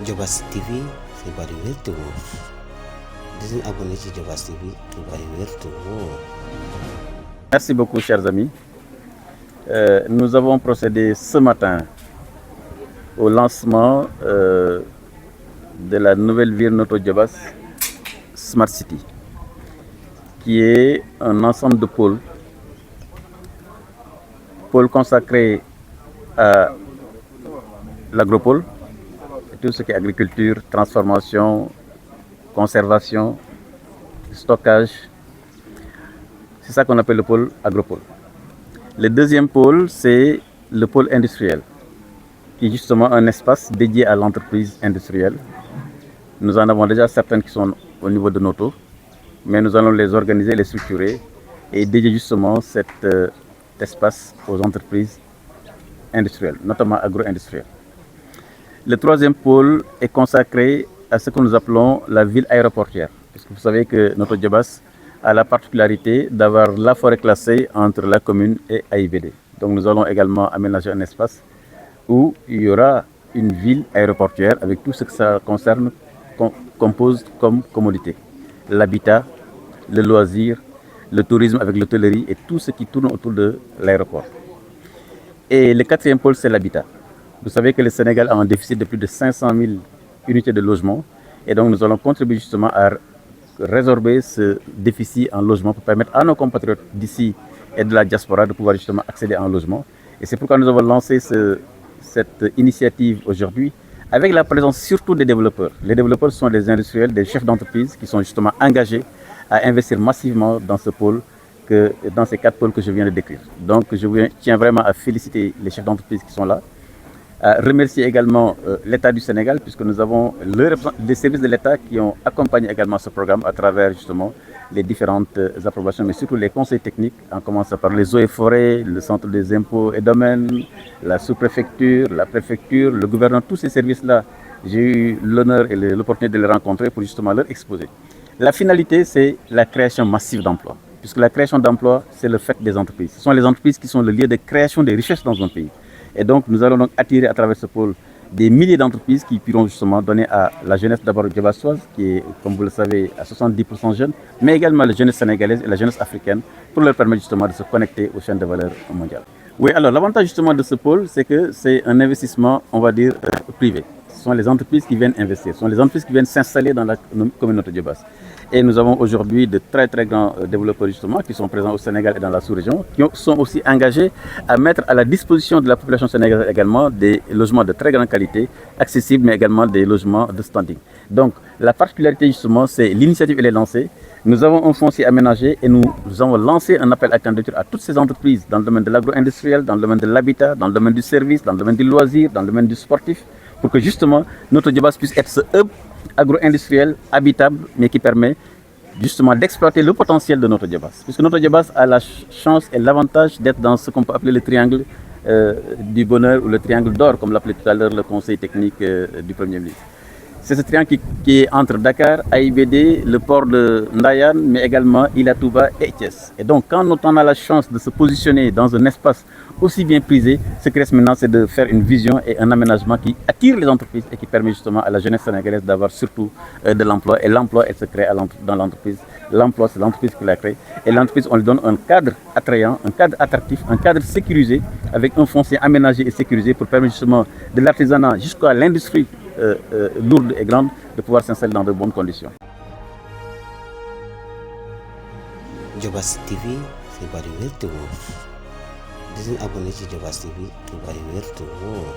Diobass TV xibaar yu wér te wóor di leen abonné ci Diobass TV xibaar yu wér te wóor. Merci beaucoup, chers amis. Nous avons procédé ce matin au lancement de la nouvelle ville Notto Diobass Smart City, qui est un ensemble de pôles consacrés à l'agropole, tout ce qui est agriculture, transformation, conservation, stockage. C'est ça qu'on appelle le pôle agropole. Le deuxième pôle, c'est le pôle industriel, qui est justement un espace dédié à l'entreprise industrielle. Nous en avons déjà certaines qui sont au niveau de Notto, mais nous allons les organiser, les structurer et dédier justement cet espace aux entreprises industrielles, notamment agro-industrielles. Le troisième pôle est consacré à ce que nous appelons la ville aéroportière, puisque vous savez que Notto Diobass a la particularité d'avoir la forêt classée entre la commune et AIBD. Donc nous allons également aménager un espace où il y aura une ville aéroportière avec tout ce que ça concerne, compose comme commodité. L'habitat, le loisir, le tourisme avec l'hôtellerie et tout ce qui tourne autour de l'aéroport. Et le quatrième pôle, c'est l'habitat. Vous savez que le Sénégal a un déficit de plus de 500 000 unités de logement. Et donc nous allons contribuer justement à résorber ce déficit en logement pour permettre à nos compatriotes d'ici et de la diaspora de pouvoir justement accéder à un logement. Et c'est pourquoi nous avons lancé cette initiative aujourd'hui avec la présence surtout des développeurs. Les développeurs sont des industriels, des chefs d'entreprise qui sont justement engagés à investir massivement dans ce pôle, dans ces 4 pôles que je viens de décrire. Donc je tiens vraiment à féliciter les chefs d'entreprise qui sont là, à remercier également l'État du Sénégal, puisque nous avons les services de l'État qui ont accompagné également ce programme à travers justement les différentes approbations, mais surtout les conseils techniques, en commençant par les eaux et forêts, le centre des impôts et domaines, la sous-préfecture, la préfecture, le gouvernement, tous ces services-là. J'ai eu l'honneur et l'opportunité de les rencontrer pour justement leur exposer. La finalité, c'est la création massive d'emplois, puisque la création d'emplois, c'est le fait des entreprises. Ce sont les entreprises qui sont le lieu de création des richesses dans un pays. Et donc, nous allons donc attirer à travers ce pôle des milliers d'entreprises qui pourront justement donner à la jeunesse d'abord diobassoise, qui est, comme vous le savez, à 70% jeune, mais également la jeunesse sénégalaise et la jeunesse africaine, pour leur permettre justement de se connecter aux chaînes de valeur mondiales. Oui, alors l'avantage justement de ce pôle, c'est que c'est un investissement, on va dire, privé. Ce sont les entreprises qui viennent investir, ce sont les entreprises qui viennent s'installer dans la communauté de Diobass. Et nous avons aujourd'hui de très très grands développeurs justement qui sont présents au Sénégal et dans la sous-région, qui sont aussi engagés à mettre à la disposition de la population sénégalaise également des logements de très grande qualité, accessibles, mais également des logements de standing. Donc la particularité justement, c'est l'initiative, elle est lancée. Nous avons un foncier aménagé et nous avons lancé un appel à candidature à toutes ces entreprises dans le domaine de l'agro-industriel, dans le domaine de l'habitat, dans le domaine du service, dans le domaine du loisir, dans le domaine du sportif, pour que justement Notto Diobass puisse être ce hub agro-industriel habitable, mais qui permet justement d'exploiter le potentiel de Notto Diobass. Puisque Notto Diobass a la chance et l'avantage d'être dans ce qu'on peut appeler le triangle du bonheur ou le triangle d'or, comme l'appelait tout à l'heure le conseil technique du Premier ministre. C'est ce triangle qui est entre Dakar, AIBD, le port de Ndayane, mais également Ila Touba et Thiès. Et donc, quand on a la chance de se positionner dans un espace aussi bien prisé, ce qui reste maintenant, c'est de faire une vision et un aménagement qui attire les entreprises et qui permet justement à la jeunesse sénégalaise d'avoir surtout de l'emploi. Et l'emploi, elle se crée dans l'entreprise. L'emploi, c'est l'entreprise qui l'a créé. Et l'entreprise, on lui donne un cadre attrayant, un cadre attractif, un cadre sécurisé, avec un foncier aménagé et sécurisé pour permettre justement de l'artisanat jusqu'à l'industrie lourde et grande de pouvoir s'installer dans de bonnes conditions. Diobass TV xibaar yu wér te wóor di leen abonné ci Diobass TV xibaar yu wér te wóor.